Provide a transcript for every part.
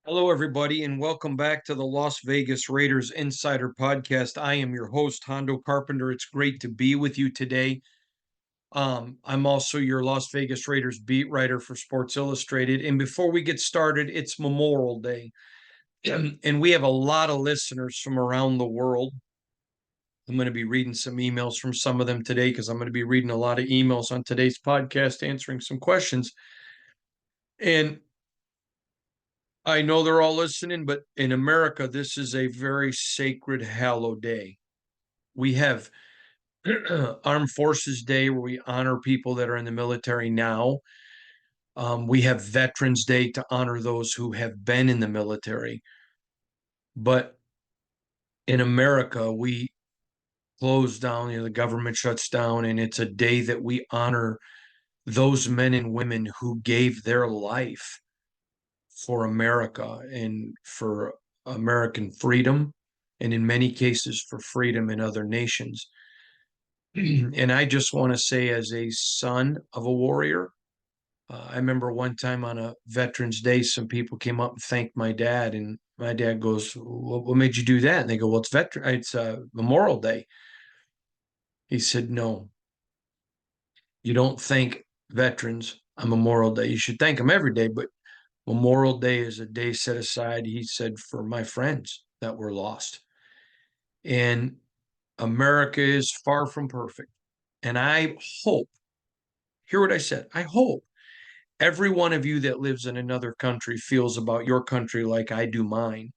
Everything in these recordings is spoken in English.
Hello, everybody, and welcome back to the Las Vegas Raiders Insider Podcast. I am your host, Hondo Carpenter. It's great to be with you today. I'm also your Las Vegas Raiders beat writer for Sports Illustrated. And before we get started, it's Memorial Day, and we have a lot of listeners from around the world. I'm going to be reading some emails from some of them today because I'm going to be reading a lot of emails on today's podcast, answering some questions. And I know they're all listening, but in America, this is a very sacred, hallowed day. We have Armed Forces Day, where we honor people that are in the military now. We have Veterans Day to honor those who have been in the military. But in America, we close down, the government shuts down, and it's a day that we honor those men and women who gave their life for America and for American freedom, and in many cases for freedom in other nations. And I just want to say, as a son of a warrior, I remember one time on a Veterans Day, some people came up and thanked my dad, and my dad goes, "What made you do that?" And they go, "Well, it's Memorial Day." He said, "No, you don't thank veterans on Memorial Day. You should thank them every day, but Memorial Day is a day set aside," he said, "for my friends that were lost." And America is far from perfect. And I hope, hear what I said, I hope every one of you that lives in another country feels about your country like I do mine.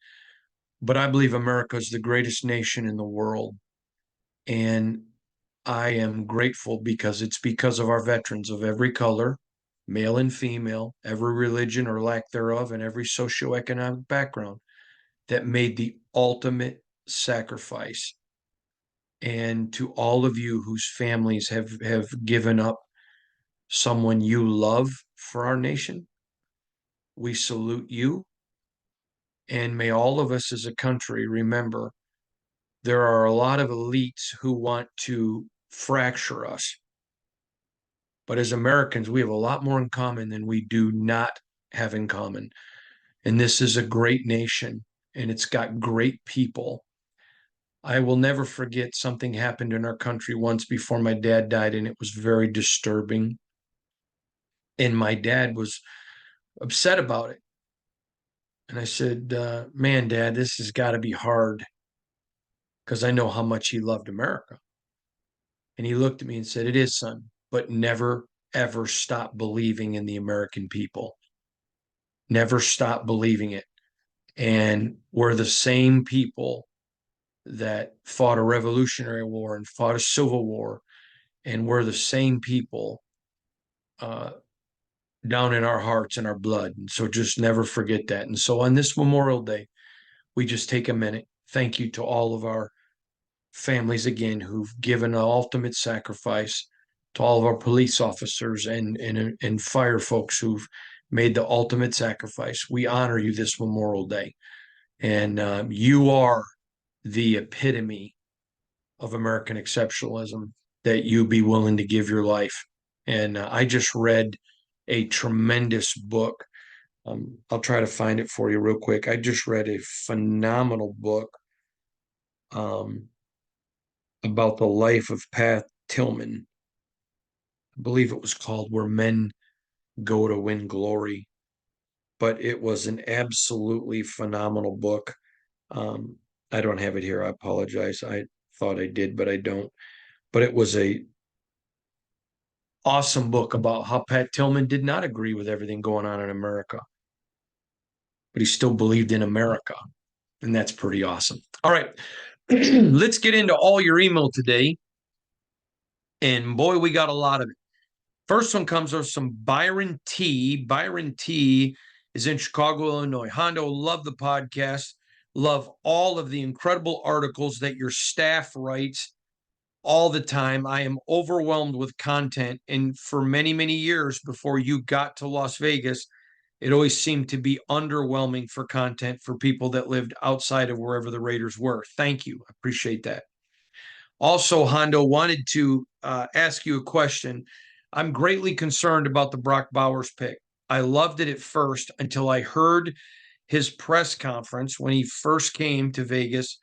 But I believe America is the greatest nation in the world. And I am grateful because it's because of our veterans of every color, male and female, every religion or lack thereof, and every socioeconomic background that made the ultimate sacrifice. And to all of you whose families have given up someone you love for our nation, we salute you. And may all of us as a country remember there are a lot of elites who want to fracture us. But as Americans, we have a lot more in common than we do not have in common. And this is a great nation, and it's got great people. I will never forget something happened in our country once before my dad died, and it was very disturbing. And my dad was upset about it. And I said, "Man, Dad, this has got to be hard," because I know how much he loved America. And he looked at me and said, "It is, son, but never, ever stop believing in the American people. Never stop believing it." And we're the same people that fought a Revolutionary War and fought a Civil War. And we're the same people uh, down in our hearts and our blood. And so just never forget that. And so on this Memorial Day, we just take a minute. Thank you to all of our families again who've given an ultimate sacrifice, to all of our police officers and fire folks who've made the ultimate sacrifice. We honor you this Memorial Day. And you are the epitome of American exceptionalism, that you be willing to give your life. And I just read a tremendous book. I'll try to find it for you real quick. I just read a phenomenal book um, about the life of Pat Tillman. I believe it was called Where Men Go to Win Glory, but it was an absolutely phenomenal book. Um, I don't have it here. I apologize. I thought I did, but I don't. But it was a awesome book about how Pat Tillman did not agree with everything going on in America, but he still believed in America. And that's pretty awesome. All right. Let's get into all your email today. And boy, we got a lot of it. First one comes from Byron T. Byron T is in Chicago, Illinois. Hondo, love the podcast. Love all of the incredible articles that your staff writes all the time. I am overwhelmed with content. And for many, many years before you got to Las Vegas, it always seemed to be underwhelming for content for people that lived outside of wherever the Raiders were. Thank you. I appreciate that. Also, Hondo, wanted to ask you a question. I'm greatly concerned about the Brock Bowers pick. I loved it at first until I heard his press conference when he first came to Vegas,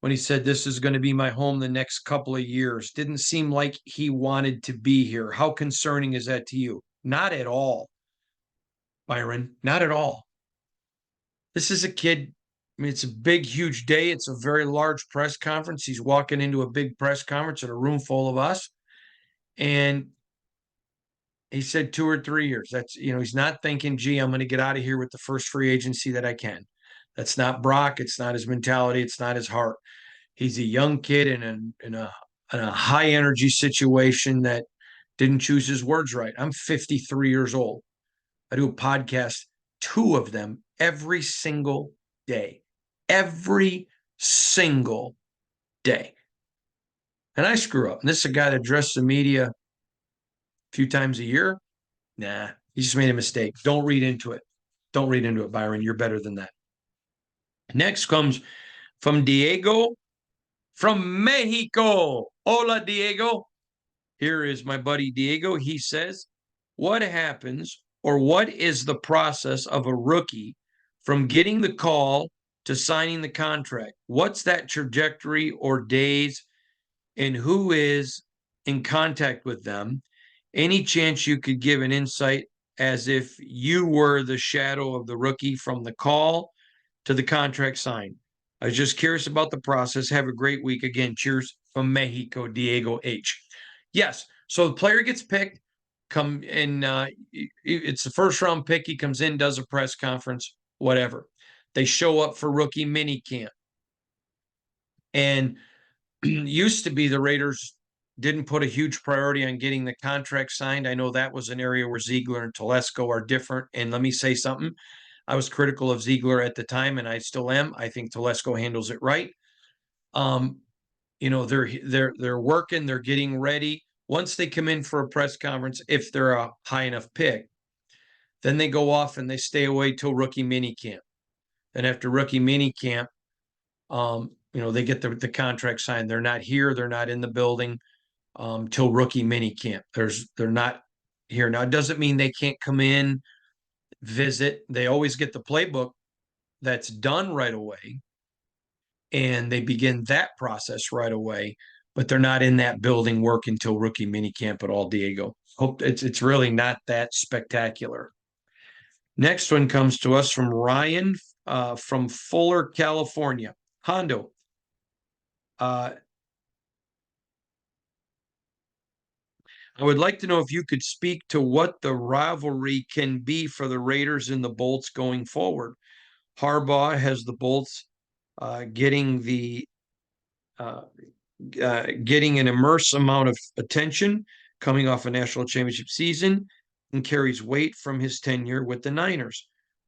when he said, "This is going to be my home the next couple of years." Didn't seem like he wanted to be here. How concerning is that to you? Not at all, Byron. Not at all. This is a kid. I mean, it's a big, huge day. It's a very large press conference. He's walking into a big press conference in a room full of us. And he said 2 or 3 years. That's, he's not thinking, gee, I'm going to get out of here with the first free agency that I can. That's not Brock. It's not his mentality. It's not his heart. He's a young kid in a high energy situation that didn't choose his words right. I'm 53 years old. I do a podcast, 2 of them every single day, every single day. And I screw up. And this is a guy that addresses the media a few times a year. Nah, he just made a mistake. Don't read into it. Don't read into it, Byron. You're better than that. Next comes from Diego from Mexico. Hola, Diego. Here is my buddy Diego. He says, what happens or what is the process of a rookie from getting the call to signing the contract? What's that trajectory or days, and who is in contact with them? Any chance you could give an insight as if you were the shadow of the rookie from the call to the contract sign? I was just curious about the process. Have a great week. Again, cheers from Mexico, Diego H. Yes, so the player gets picked, it's the first round pick. He comes in, does a press conference, whatever. They show up for rookie mini camp. And used to be the Raiders didn't put a huge priority on getting the contract signed. I know that was an area where Ziegler and Telesco are different. And let me say something. I was critical of Ziegler at the time, and I still am. I think Telesco handles it right. They're working, they're getting ready. Once they come in for a press conference, if they're a high enough pick, then they go off and they stay away till rookie mini camp. And after rookie mini camp, they get the contract signed. They're not here. They're not in the building till rookie mini camp. They're not here. Now, it doesn't mean they can't come in, visit. They always get the playbook that's done right away, and they begin that process right away, but they're not in that building working till rookie mini camp at all, Diego. Hope it's really not that spectacular. Next one comes to us from Ryan from Fuller, California. Hondo, I would like to know if you could speak to what the rivalry can be for the Raiders and the Bolts going forward. Harbaugh has the Bolts getting an immense amount of attention coming off a national championship season and carries weight from his tenure with the Niners.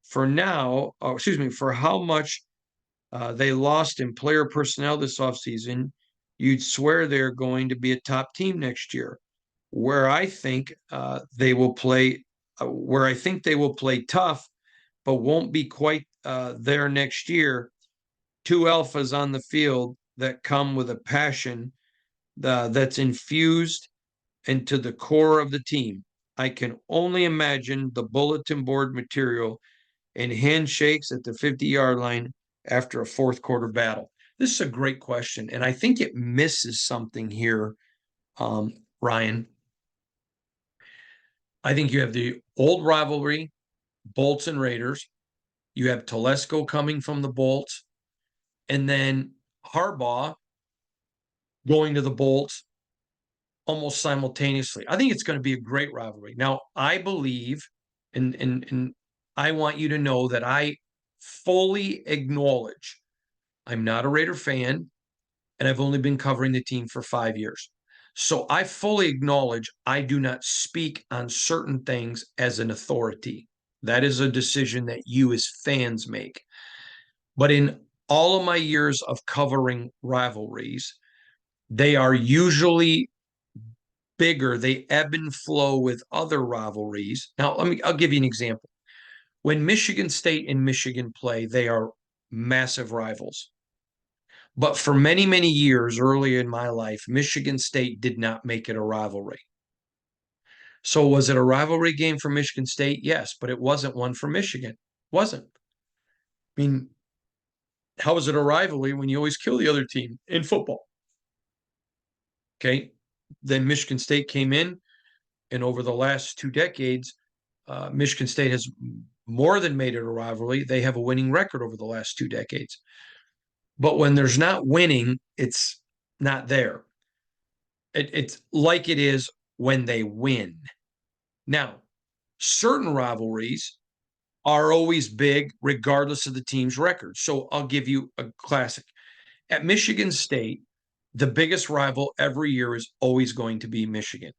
For how much they lost in player personnel this offseason, you'd swear they're going to be a top team next year. Where I think they will play tough, but won't be quite there next year. 2 alphas on the field that come with a passion that's infused into the core of the team. I can only imagine the bulletin board material and handshakes at the 50-yard line after a fourth quarter battle. This is a great question, and I think it misses something here, Ryan. I think you have the old rivalry, Bolts and Raiders. You have Telesco coming from the Bolts, and then Harbaugh going to the Bolts almost simultaneously. I think it's going to be a great rivalry. Now, I believe, and I want you to know that I fully acknowledge I'm not a Raider fan, and I've only been covering the team for 5 years. So I fully acknowledge I do not speak on certain things as an authority. That is a decision that you as fans make. But in all of my years of covering rivalries, they are usually bigger. They ebb and flow with other rivalries. Now, I'll give you an example. When Michigan State and Michigan play, they are massive rivals. But for many, many years early in my life, Michigan State did not make it a rivalry. So was it a rivalry game for Michigan State? Yes, but it wasn't one for Michigan. It wasn't. I mean, how is it a rivalry when you always kill the other team in football? Okay. Then Michigan State came in, and over the last 2 decades, Michigan State has more than made it a rivalry. They have a winning record over the last 2 decades. But when there's not winning, it's not there. It's like it is when they win. Now, certain rivalries are always big, regardless of the team's record. So I'll give you a classic. At Michigan State, the biggest rival every year is always going to be Michigan.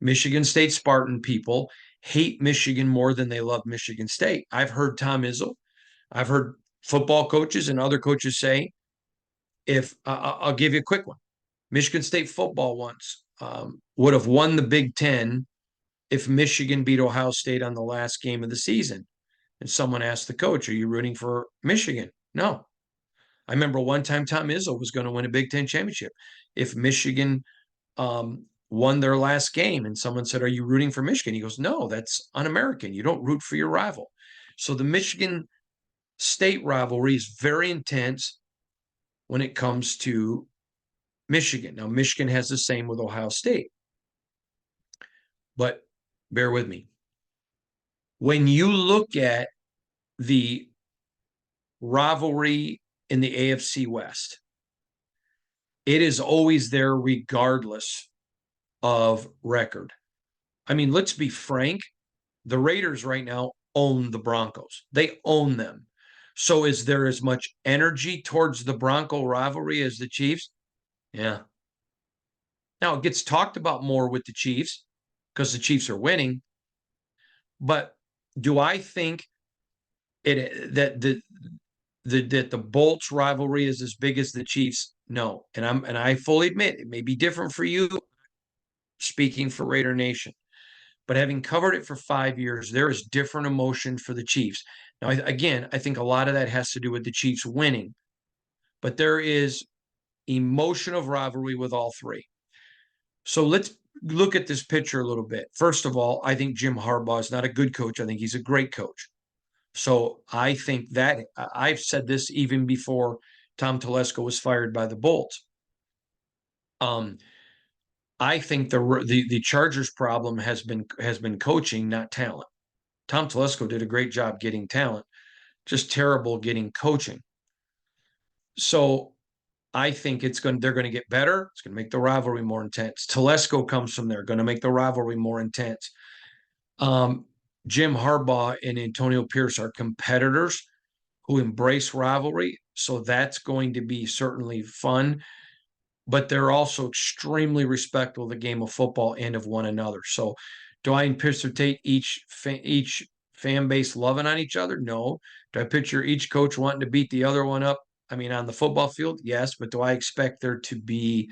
Michigan State Spartan people hate Michigan more than they love Michigan State. I've heard Tom Izzo, I've heard football coaches and other coaches say, if I'll give you a quick one. Michigan State football once would have won the Big Ten if Michigan beat Ohio State on the last game of the season. And someone asked the coach, "Are you rooting for Michigan?" No. I remember one time Tom Izzo was going to win a Big Ten championship if Michigan won their last game, and someone said, "Are you rooting for Michigan?" He goes, "No, that's un-American. You don't root for your rival." So the Michigan State rivalry is very intense when it comes to Michigan. Now, Michigan has the same with Ohio State. But bear with me. When you look at the rivalry in the AFC West, it is always there regardless of record. I mean, let's be frank. The Raiders right now own the Broncos. They own them. So is there as much energy towards the Bronco rivalry as the Chiefs? Yeah. Now it gets talked about more with the Chiefs because the Chiefs are winning. But do I think that the Bolts rivalry is as big as the Chiefs? No. And I fully admit it may be different for you, speaking for Raider Nation. But having covered it for 5 years, there is different emotion for the Chiefs. Now, again, I think a lot of that has to do with the Chiefs winning, but there is emotion of rivalry with all three. So let's look at this picture a little bit. First of all, I think Jim Harbaugh is not a good coach. I think he's a great coach. So I think that I've said this even before Tom Telesco was fired by the Bolts. I think the Chargers' problem has been coaching, not talent. Tom Telesco did a great job getting talent, just terrible getting coaching. So I think they're going to get better. It's going to make the rivalry more intense. Telesco comes from there, going to make the rivalry more intense. Jim Harbaugh and Antonio Pierce are competitors who embrace rivalry. So that's going to be certainly fun. But they're also extremely respectful of the game of football and of one another. So do I anticipate each fan base loving on each other? No. Do I picture each coach wanting to beat the other one up? I mean, on the football field, yes. But do I expect there to be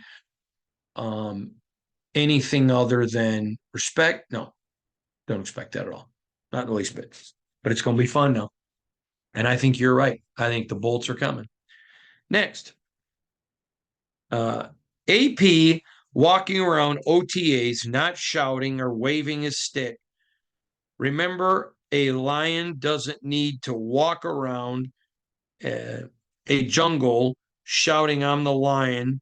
anything other than respect? No. Don't expect that at all. Not the least bit. But it's going to be fun now. And I think you're right. I think the Bolts are coming. Next. AP walking around OTAs, not shouting or waving his stick. Remember, a lion doesn't need to walk around a jungle shouting, "I'm the lion."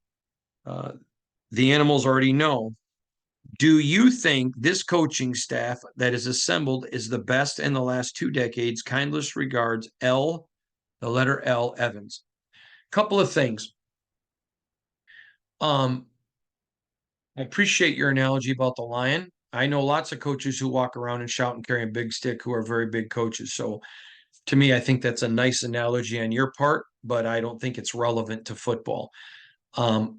The animals already know. Do you think this coaching staff that is assembled is the best in the last 2 decades? Kindest regards, the letter L, Evans. Couple of things. I appreciate your analogy about the lion. I know lots of coaches who walk around and shout and carry a big stick who are very big coaches. So to me, I think that's a nice analogy on your part, but I don't think it's relevant to football. The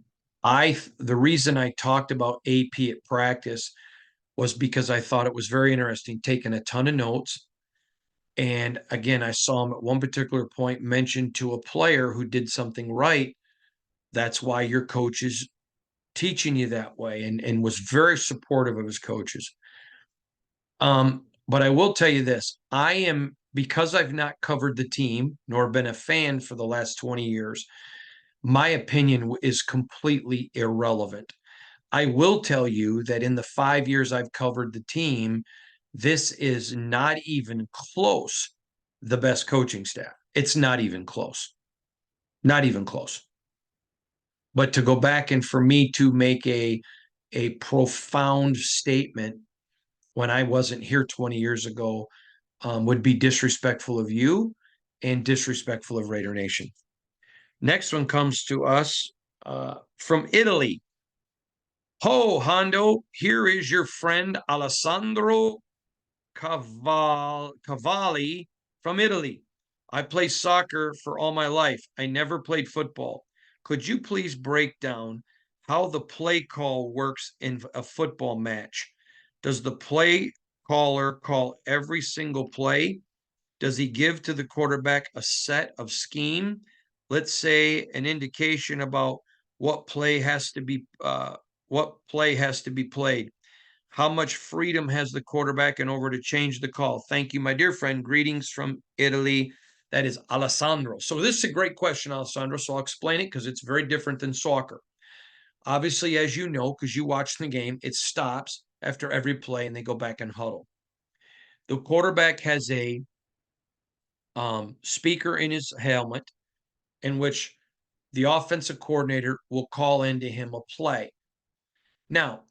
reason I talked about AP at practice was because I thought it was very interesting, taking a ton of notes. And again, I saw him at one particular point mention to a player who did something right. That's why your coach is teaching you that way, and was very supportive of his coaches. But I will tell you this, because I've not covered the team nor been a fan for the last 20 years, my opinion is completely irrelevant. I will tell you that in the 5 years I've covered the team, this is not even close the best coaching staff. It's not even close. Not even close. But to go back and for me to make a profound statement when I wasn't here 20 years ago would be disrespectful of you and disrespectful of Raider Nation. Next one comes to us from Italy. Ho, Hondo, here is your friend Alessandro Cavalli from Italy. I play soccer for all my life. I never played football. Could you please break down how the play call works in a football match? Does the play caller call every single play? Does he give to the quarterback a set of scheme? Let's say an indication about what play has to be played. How much freedom has the quarterback in order to change the call? Thank you, my dear friend. Greetings from Italy. That is Alessandro. So this is a great question, Alessandro. So I'll explain it because it's very different than soccer. Obviously, as you know, because you watch the game, it stops after every play and they go back and huddle. The quarterback has a speaker in his helmet in which the offensive coordinator will call into him a play. Now,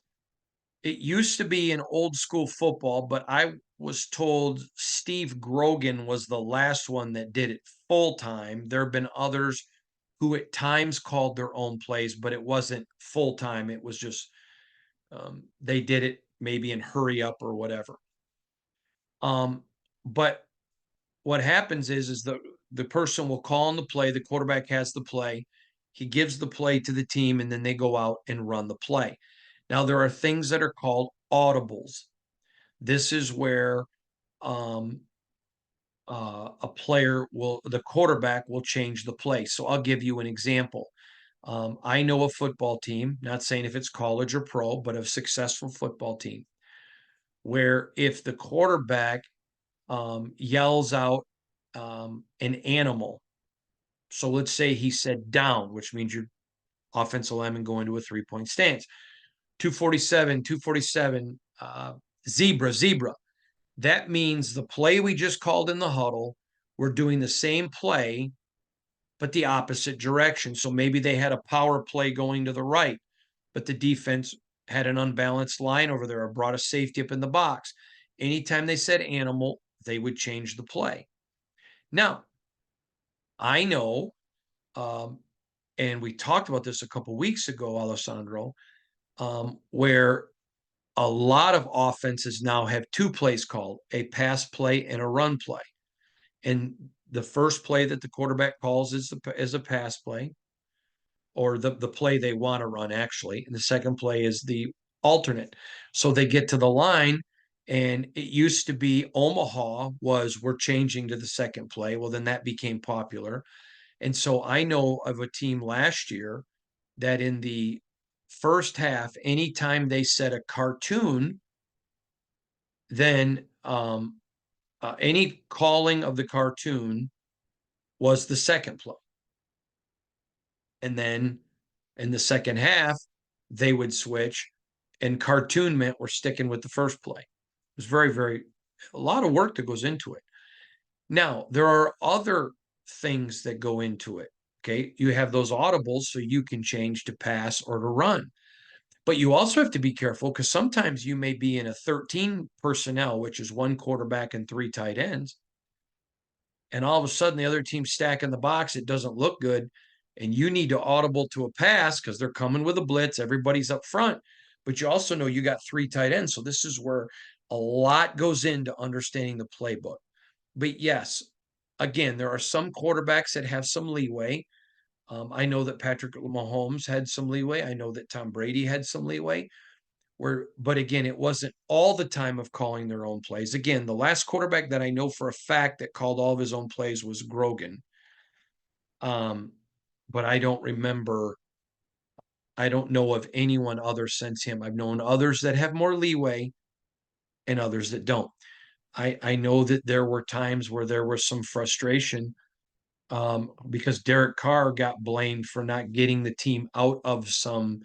it used to be in old school football, but I was told Steve Grogan was the last one that did it full time. There have been others who at times called their own plays, but it wasn't full time. It was just they did it maybe in hurry up or whatever. But what happens is the person will call on the play, the quarterback has the play, he gives the play to the team, and then they go out and run the play. Now there are things that are called audibles. This is where the quarterback will change the play. So I'll give you an example. I know a football team, not saying if it's college or pro, but a successful football team, where if the quarterback yells out an animal, so let's say he said down, which means your offensive lineman go into a 3-point stance. 247, 247, zebra. That means the play we just called in the huddle, we're doing the same play, but the opposite direction. So maybe they had a power play going to the right, but the defense had an unbalanced line over there or brought a safety up in the box. Anytime they said animal, they would change the play. Now, I know, and we talked about this a couple weeks ago, Alessandro, where a lot of offenses now have two plays called, a pass play and a run play. And the first play that the quarterback calls is a pass play, or the play they want to run, actually. And the second play is the alternate. So they get to the line, and it used to be Omaha was we're changing to the second play. Well, then that became popular. And so I know of a team last year that in the first half, anytime they said a cartoon, then any calling of the cartoon was the second play. And then in the second half, they would switch, and cartoon meant we're sticking with the first play. It was a lot of work that goes into it. Now, there are other things that go into it. Okay. You have those audibles so you can change to pass or to run. But you also have to be careful because sometimes you may be in a 13 personnel, which is one quarterback and 3 tight ends. And all of a sudden the other team's stacking the box. It doesn't look good. And you need to audible to a pass because they're coming with a blitz. Everybody's up front. But you also know you got 3 tight ends. So this is where a lot goes into understanding the playbook. But yes, again, there are some quarterbacks that have some leeway. I know that Patrick Mahomes had some leeway. I know that Tom Brady had some leeway. But again, it wasn't all the time of calling their own plays. Again, the last quarterback that I know for a fact that called all of his own plays was Grogan. But I don't remember. I don't know of anyone other since him. I've known others that have more leeway and others that don't. I know that there were times where there was some frustration because Derek Carr got blamed for not getting the team out of some,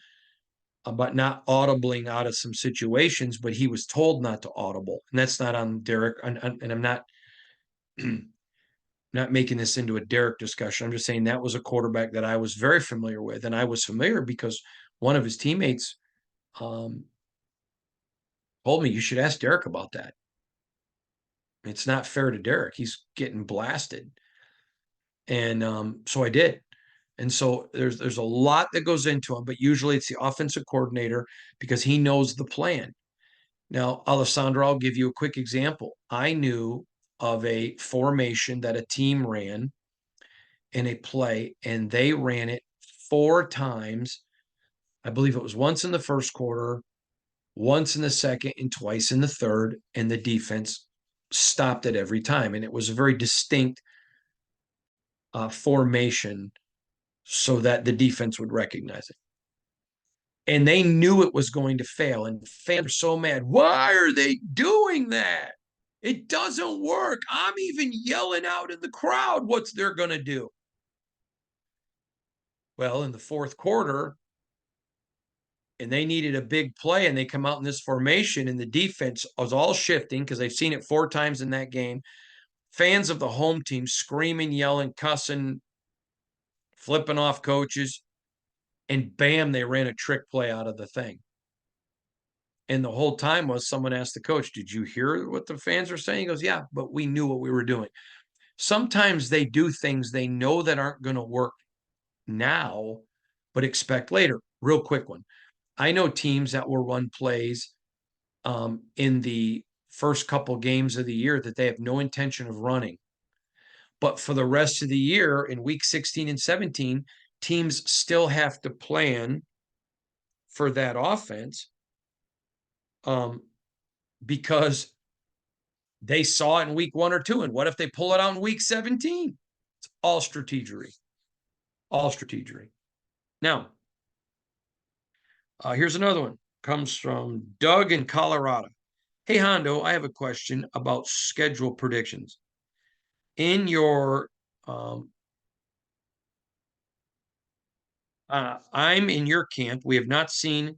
but not audibling out of some situations, but he was told not to audible. And that's not on Derek. And I'm not, not making this into a Derek discussion. I'm just saying that was a quarterback that I was very familiar with. And I was familiar because one of his teammates told me, you should ask Derek about that. It's not fair to Derek. He's getting blasted. And so I did. And so there's a lot that goes into him, but usually it's the offensive coordinator because he knows the plan. Now, Alessandro, I'll give you a quick example. I knew of a formation that a team ran in a play, and they ran it 4 times. I believe it was once in the first quarter, once in the second, and twice in the third, and the defense stopped it every time. And it was a very distinct formation so that the defense would recognize it. And they knew it was going to fail. And fans were so mad. Why are they doing that? It doesn't work. I'm even yelling out in the crowd what's they're going to do. Well, in the fourth quarter, and they needed a big play, and they come out in this formation, and the defense was all shifting because they've seen it 4 times in that game. Fans of the home team screaming, yelling, cussing, flipping off coaches, and bam, they ran a trick play out of the thing. And the whole time was someone asked the coach, did you hear what the fans were saying? He goes, yeah, but we knew what we were doing. Sometimes they do things they know that aren't going to work now, but expect later. Real quick one. I know teams that will run plays in the first couple games of the year that they have no intention of running. But for the rest of the year, in week 16 and 17, teams still have to plan for that offense because they saw it in week 1 or 2. And what if they pull it out in week 17? It's all strategery. All strategery. Now, here's another one. Comes from Doug in Colorado. Hey, Hondo, I have a question about schedule predictions. In your, I'm in your camp. We have not seen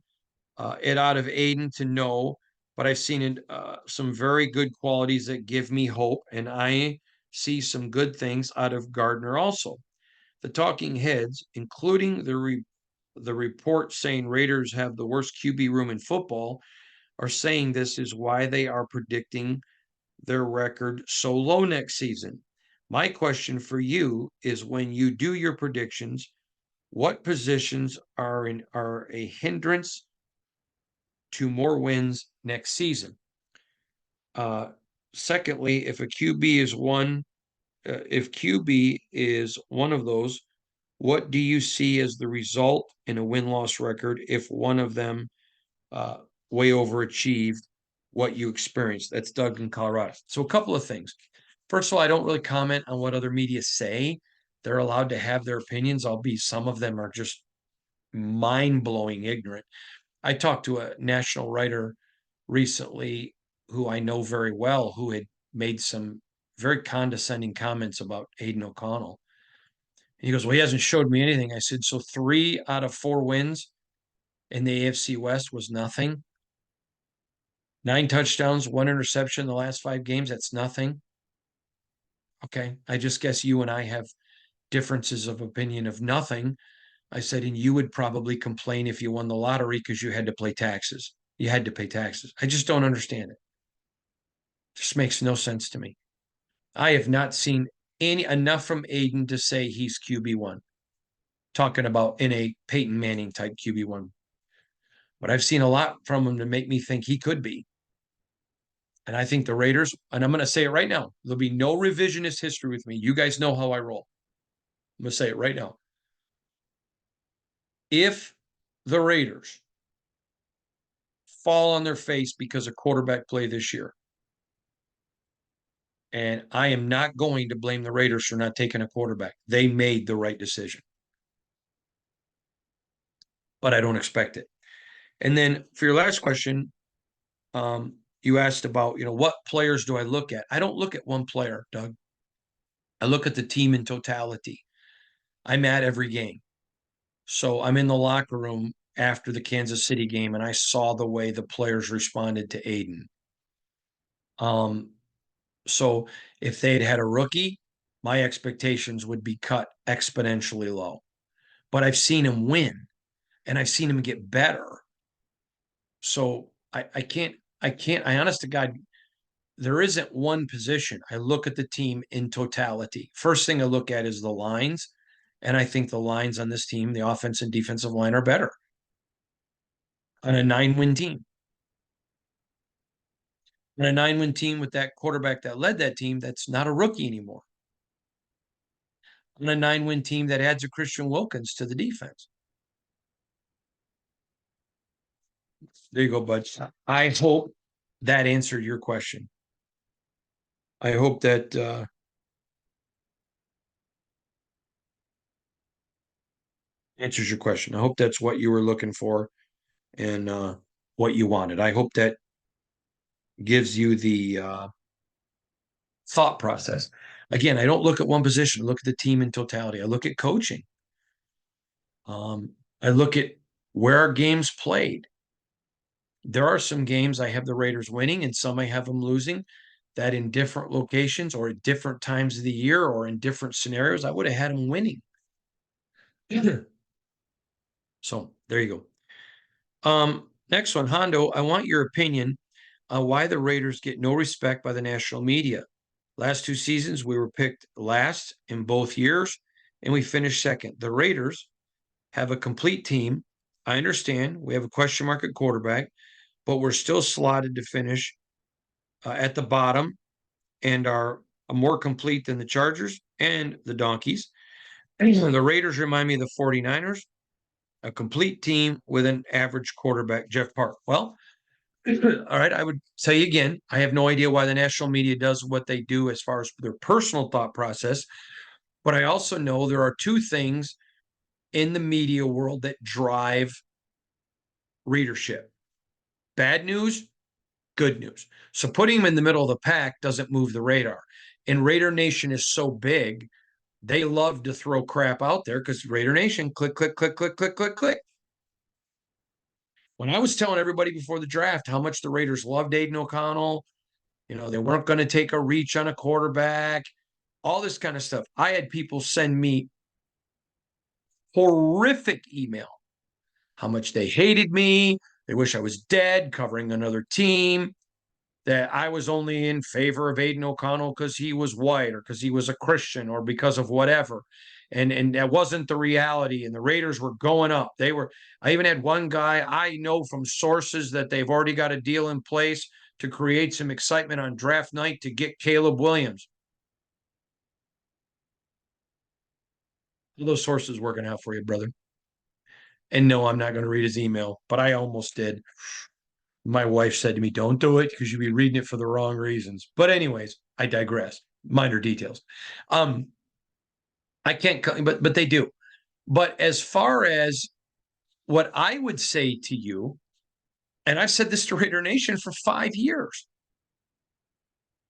it out of Aiden to know, but I've seen it, some very good qualities that give me hope, and I see some good things out of Gardner also. The talking heads, including the report saying Raiders have the worst QB room in football, are saying this is why they are predicting their record so low next season. My question for you is, when you do your predictions, what positions are a hindrance to more wins next season? Secondly, if QB is one of those, what do you see as the result in a win-loss record if one of them way overachieved what you experienced? That's Doug in Colorado. So a couple of things. First of all, I don't really comment on what other media say. They're allowed to have their opinions, albeit some of them are just mind-blowing ignorant. I talked to a national writer recently who I know very well, who had made some very condescending comments about Aiden O'Connell. And he goes, well, he hasn't showed me anything. I said, so 3 out of 4 wins in the AFC West was nothing. 9 touchdowns, 1 interception in the last 5 games. That's nothing. Okay. I just guess you and I have differences of opinion of nothing. I said, and you would probably complain if you won the lottery because you had to pay taxes. You had to pay taxes. I just don't understand it. Just makes no sense to me. I have not seen enough from Aiden to say he's QB1. Talking about in a Peyton Manning type QB1. But I've seen a lot from him to make me think he could be. And I think the Raiders, and I'm going to say it right now, there'll be no revisionist history with me. You guys know how I roll. I'm going to say it right now. If the Raiders fall on their face because of quarterback play this year, and I am not going to blame the Raiders for not taking a quarterback. They made the right decision. But I don't expect it. And then for your last question, you asked about, what players do I look at? I don't look at one player, Doug. I look at the team in totality. I'm at every game. So I'm in the locker room after the Kansas City game, and I saw the way the players responded to Aiden. So if they had had a rookie, my expectations would be cut exponentially low. But I've seen him win and I've seen him get better. So I can't, I honest to God, there isn't one position. I look at the team in totality. First thing I look at is the lines. And I think the lines on this team, the offense and defensive line, are better on a 9-win team. On a 9-win team with that quarterback that led that team, that's not a rookie anymore. On a 9-win team that adds a Christian Wilkins to the defense. There you go, bud. I hope that answered your question. I hope that answers your question. I hope that's what you were looking for and what you wanted. I hope that gives you the thought process. Again, I don't look at one position. I look at the team in totality. I look at coaching. I look at where our games played. There are some games I have the Raiders winning and some I have them losing, that in different locations or at different times of the year or in different scenarios, I would have had them winning. So there you go. Next one, Hondo, I want your opinion on why the Raiders get no respect by the national media. Last 2 seasons, we were picked last in both years, and we finished second. The Raiders have a complete team. I understand we have a question mark at quarterback, but we're still slotted to finish at the bottom and are more complete than the Chargers and the Donkeys. The Raiders remind me of the 49ers, a complete team with an average quarterback, Jeff Park. Well, all right, I would say again, I have no idea why the national media does what they do as far as their personal thought process, but I also know there are 2 things in the media world that drive readership: bad news, good news. So putting them in the middle of the pack doesn't move the radar. And Raider Nation is so big, they love to throw crap out there because Raider Nation, click, click, click, click, click, click, click. When I was telling everybody before the draft how much the Raiders loved Aiden O'Connell, they weren't going to take a reach on a quarterback, all this kind of stuff. I had people send me horrific email, how much they hated me. They wish I was dead, covering another team, that I was only in favor of Aiden O'Connell because he was white or because he was a Christian or because of whatever. And that wasn't the reality. And the Raiders were going up. I even had one guy, I know from sources that they've already got a deal in place to create some excitement on draft night to get Caleb Williams. Those sources working out for you, brother. And no, I'm not going to read his email, but I almost did. My wife said to me, don't do it because you'll be reading it for the wrong reasons. But anyways, I digress. Minor details. I can't, but they do. But as far as what I would say to you, and I've said this to Raider Nation for 5 years,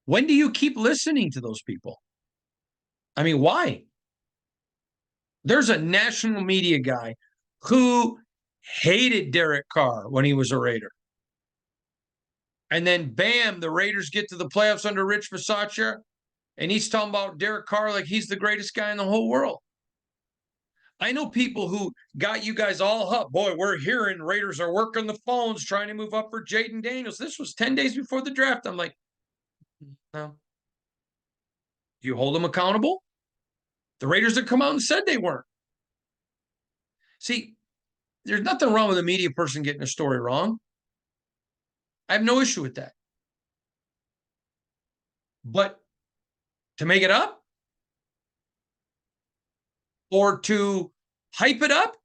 when do you keep listening to those people? I mean, why? There's a national media guy who hated Derek Carr when he was a Raider. And then, bam, the Raiders get to the playoffs under Rich Bisaccia, and he's talking about Derek Carr like he's the greatest guy in the whole world. I know people who got you guys all up. Boy, we're hearing Raiders are working the phones trying to move up for Jaden Daniels. This was 10 days before the draft. I'm like, no. Do you hold them accountable? The Raiders have come out and said they weren't. See, there's nothing wrong with a media person getting a story wrong. I have no issue with that. But to make it up or to hype it up,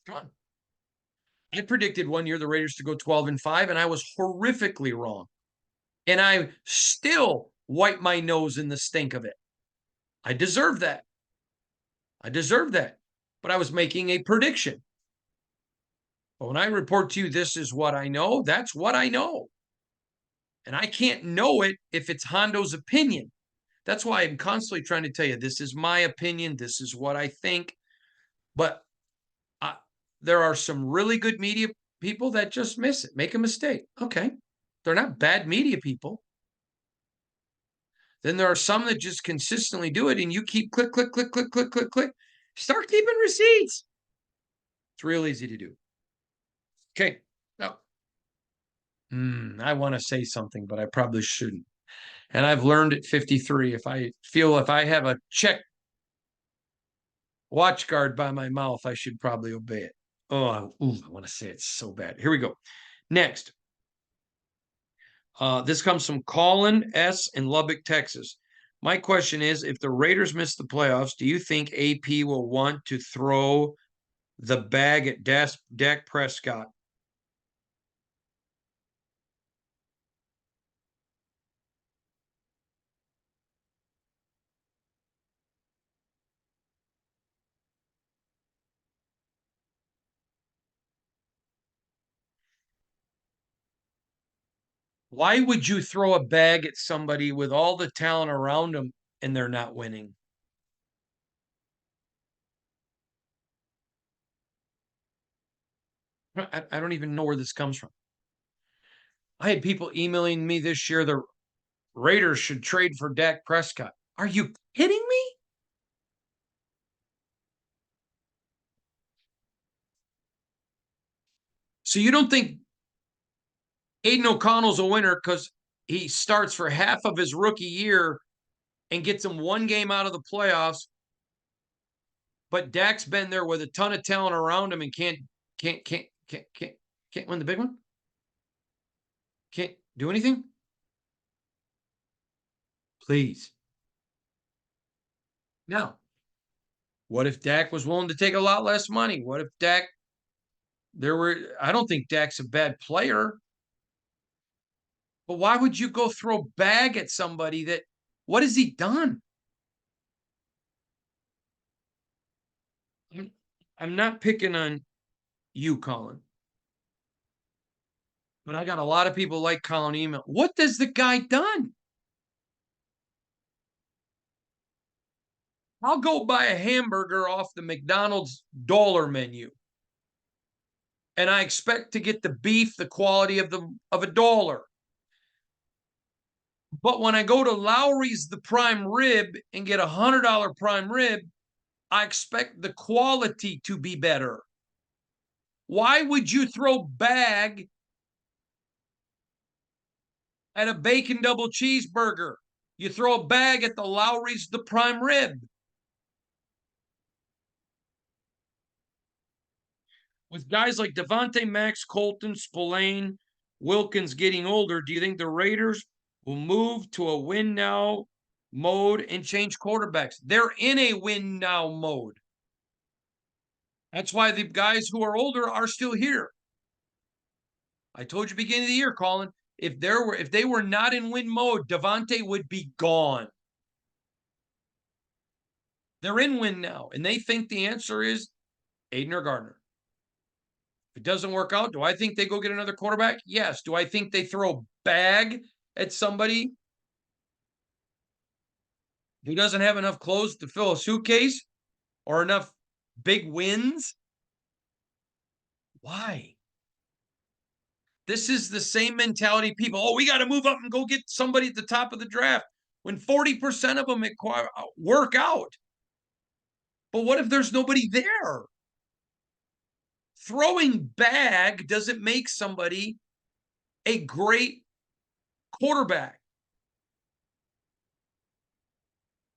come on. I predicted one year the Raiders to go 12-5, and I was horrifically wrong. And I still wipe my nose in the stink of it. I deserve that. But I was making a prediction. But when I report to you, this is what I know, that's what I know. And I can't know it if it's Hondo's opinion. That's why I'm constantly trying to tell you, this is my opinion. This is what I think. But there are some really good media people that just miss it, make a mistake. Okay. They're not bad media people. Then there are some that just consistently do it, and you keep click, click, click, click, click, click, click. Start keeping receipts. It's real easy to do. Okay. Now, I want to say something, but I probably shouldn't. And I've learned at 53, if I have a check watch guard by my mouth, I should probably obey it. Oh, I want to say it so bad. Here we go. Next. This comes from Colin S. in Lubbock, Texas. My question is, if the Raiders miss the playoffs, do you think AP will want to throw the bag at Dak Prescott? Why would you throw a bag at somebody with all the talent around them and they're not winning? I don't even know where this comes from. I had people emailing me this year the Raiders should trade for Dak Prescott. Are you kidding me? So you don't think Aiden O'Connell's a winner because he starts for half of his rookie year and gets him one game out of the playoffs, but Dak's been there with a ton of talent around him and can't win the big one? Can't do anything? Please. Now, what if Dak was willing to take a lot less money? What if I don't think Dak's a bad player, but why would you go throw bag at somebody what has he done? I'm not picking on you, Colin, but I got a lot of people like Colin email. What has the guy done? I'll go buy a hamburger off the McDonald's dollar menu, and I expect to get the beef the quality of a dollar. But when I go to Lowry's the prime rib and get $100 prime rib, I expect the quality to be better. Why would you throw bag at a bacon double cheeseburger? You throw a bag at the Lowry's the prime rib. With guys like Devontae, Max, Colton, Spillane, Wilkins getting older, do you think the Raiders will move to a win now mode and change quarterbacks? They're in a win now mode. That's why the guys who are older are still here. I told you beginning of the year, Colin, if they were not in win mode, Devontae would be gone. They're in win now, and they think the answer is Aiden or Gardner. If it doesn't work out, do I think they go get another quarterback? Yes. Do I think they throw a bag at somebody who doesn't have enough clothes to fill a suitcase or enough big wins? Why? This is the same mentality people, we got to move up and go get somebody at the top of the draft when 40% of them work out. But what if there's nobody there? Throwing bag doesn't make somebody a great quarterback.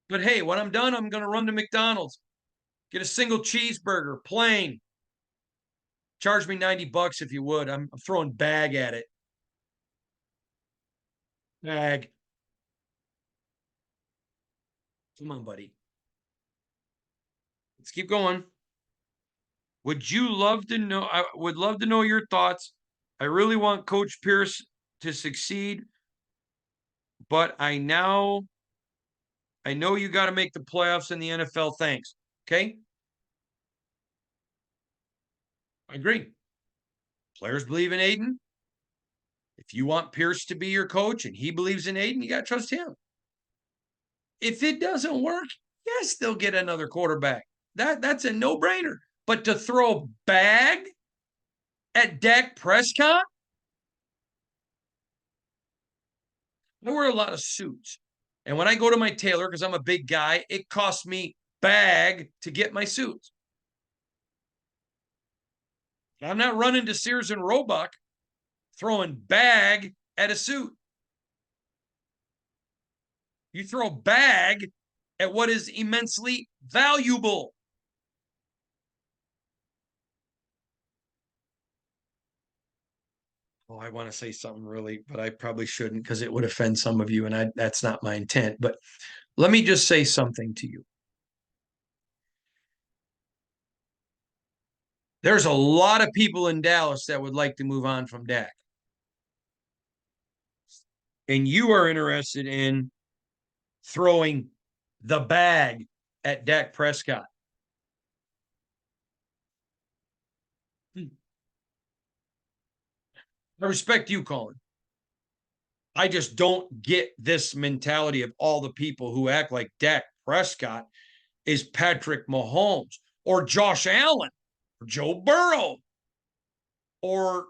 But hey, when I'm done, I'm going to run to McDonald's, get a single cheeseburger, plain. Charge me $90 if you would. I'm throwing bag at it. Bag. Come on, buddy. Let's keep going. Would you love to know? I would love to know your thoughts. I really want Coach Pierce to succeed, but I know you got to make the playoffs in the NFL. Thanks. Okay. I agree. Players believe in Aiden. If you want Pierce to be your coach and he believes in Aiden, you got to trust him. If it doesn't work, yes, they'll get another quarterback. That's a no-brainer. But to throw a bag at Dak Prescott? I wear a lot of suits. And when I go to my tailor, because I'm a big guy, it costs me bag to get my suits. I'm not running to Sears and Roebuck throwing bag at a suit. You throw bag at what is immensely valuable. Oh, I want to say something really, but I probably shouldn't because it would offend some of you, and that's not my intent. But let me just say something to you. There's a lot of people in Dallas that would like to move on from Dak. And you are interested in throwing the bag at Dak Prescott. I respect you, Colin. I just don't get this mentality of all the people who act like Dak Prescott is Patrick Mahomes or Josh Allen or Joe Burrow or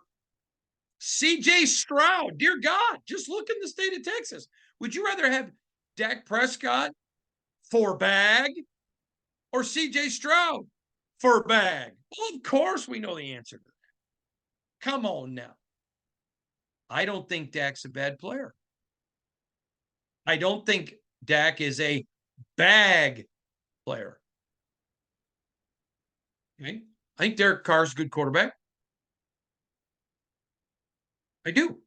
CJ Stroud. Dear God, just look in the state of Texas. Would you rather have Dak Prescott for bag or CJ Stroud for bag? Well, of course we know the answer to that. Come on now. I don't think Dak's a bad player. I don't think Dak is a bag player. Okay. I think Derek Carr's a good quarterback. I do.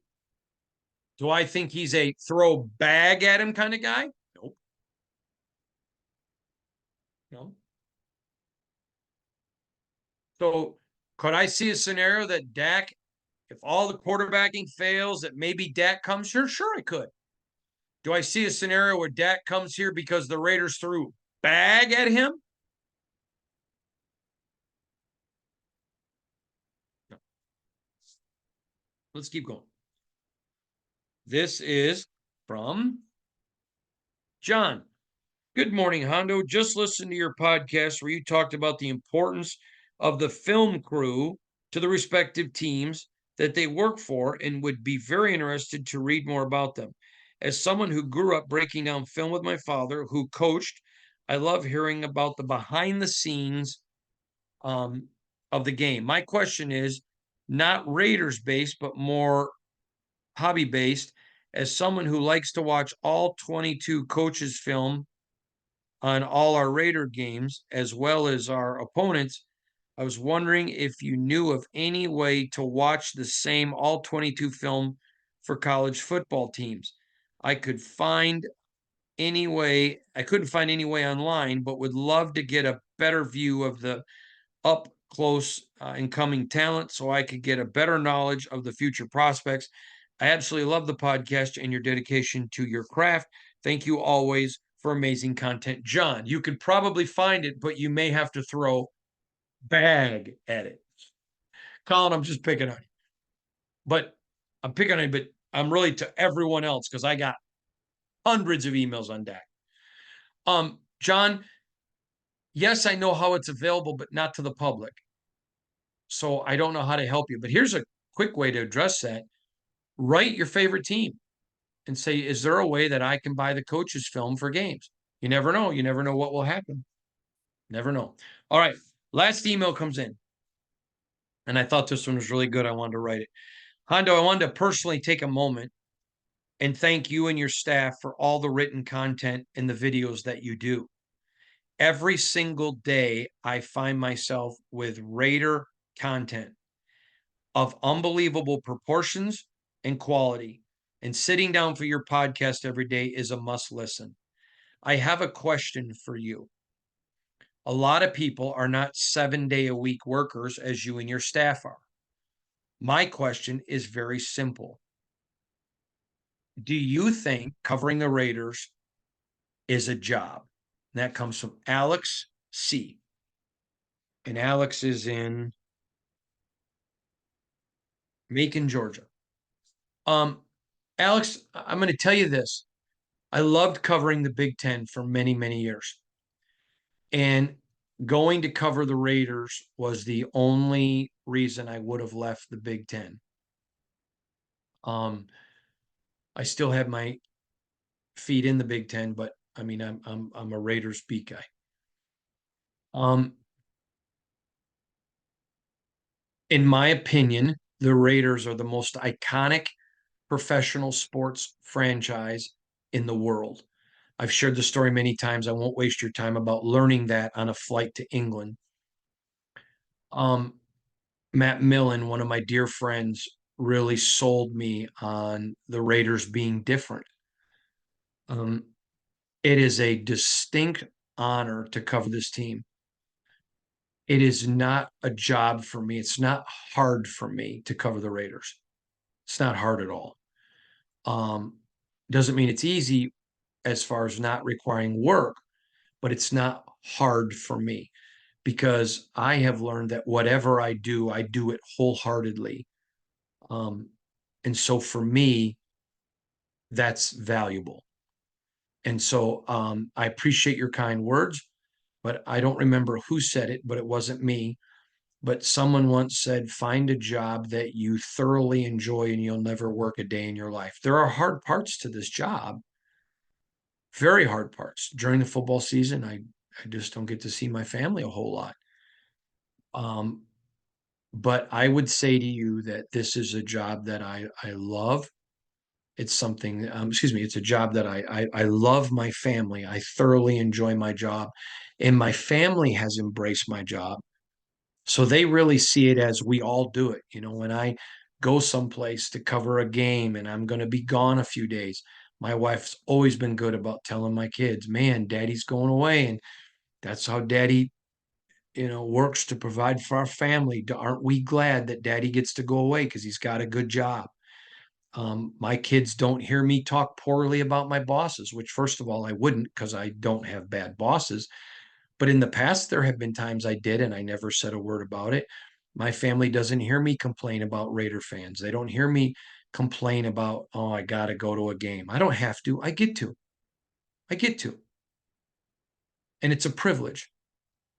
Do I think he's a throw bag at him kind of guy? Nope. No. So could I see a scenario that Dak, if all the quarterbacking fails, that maybe Dak comes here? Sure, I could. Do I see a scenario where Dak comes here because the Raiders threw bag at him? No. Let's keep going. This is from John. Good morning, Hondo. Just listened to your podcast where you talked about the importance of the film crew to the respective teams that they work for and would be very interested to read more about them. As someone who grew up breaking down film with my father, who coached, I love hearing about the behind the scenes of the game. My question is not Raiders based, but more hobby based. As someone who likes to watch all 22 coaches' film on all our Raider games, as well as our opponents, I was wondering if you knew of any way to watch the same all 22 film for college football teams. I couldn't find any way online, but would love to get a better view of the up close incoming talent so I could get a better knowledge of the future prospects. I absolutely love the podcast and your dedication to your craft. Thank you always for amazing content. John, you could probably find it, but you may have to throw bag at it. Colin, I'm just picking on you. But I'm picking on you, but I'm really to everyone else because I got hundreds of emails on Dak. John, yes, I know how it's available, but not to the public. So I don't know how to help you. But here's a quick way to address that. Write your favorite team and say, is there a way that I can buy the coach's film for games? You never know. You never know what will happen. Never know. All right. Last email comes in. And I thought this one was really good. I wanted to write it. Hondo, I wanted to personally take a moment and thank you and your staff for all the written content and the videos that you do. Every single day, I find myself with Raider content of unbelievable proportions and quality. And sitting down for your podcast every day is a must listen. I have a question for you. A lot of people are not 7-day-a-week workers as you and your staff are. My question is very simple. Do you think covering the Raiders is a job? And that comes from Alex C. And Alex is in Macon, Georgia. Alex, I'm going to tell you this. I loved covering the Big Ten for many, many years. And going to cover the Raiders was the only reason I would have left the Big Ten. I still have my feet in the Big Ten, but I mean, I'm a Raiders beat guy. Um, in my opinion, the Raiders are the most iconic professional sports franchise in the world. I've shared the story many times. I won't waste your time about learning that on a flight to England. Um, Matt Millen, one of my dear friends, really sold me on the Raiders being different. Um, it is a distinct honor to cover this team. It is not a job for me. It's not hard for me to cover the Raiders. It's not hard at all. Um, doesn't mean it's easy as far as not requiring work, but it's not hard for me because I have learned that whatever I do it wholeheartedly. Um, and so for me, that's valuable. And so I appreciate your kind words, but I don't remember who said it, but it wasn't me. But someone once said, find a job that you thoroughly enjoy and you'll never work a day in your life. There are hard parts to this job, very hard parts. During the football season, I just don't get to see my family a whole lot. Um, but I would say to you that this is a job that I love. It's something, excuse me, it's a job that I love my family. I thoroughly enjoy my job, and my family has embraced my job. So they really see it as we all do it. You know, when I go someplace to cover a game and I'm going to be gone a few days, my wife's always been good about telling my kids, man, daddy's going away. And that's how daddy, works to provide for our family. Aren't we glad that daddy gets to go away because he's got a good job? My kids don't hear me talk poorly about my bosses, which, first of all, I wouldn't because I don't have bad bosses. But in the past, there have been times I did, and I never said a word about it. My family doesn't hear me complain about Raider fans. They don't hear me complain about, oh, I got to go to a game. I don't have to. I get to. I get to. And it's a privilege.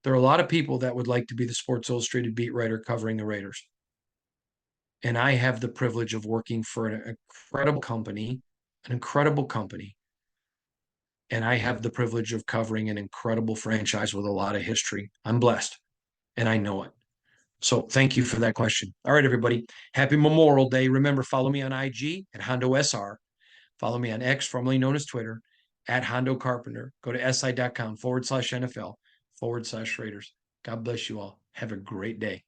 There are a lot of people that would like to be the Sports Illustrated beat writer covering the Raiders. And I have the privilege of working for an incredible company. And I have the privilege of covering an incredible franchise with a lot of history. I'm blessed, and I know it. So thank you for that question. All right, everybody. Happy Memorial Day. Remember, follow me on IG at Hondo SR. Follow me on X, formerly known as Twitter, at Hondo Carpenter. Go to si.com/NFL/Raiders. God bless you all. Have a great day.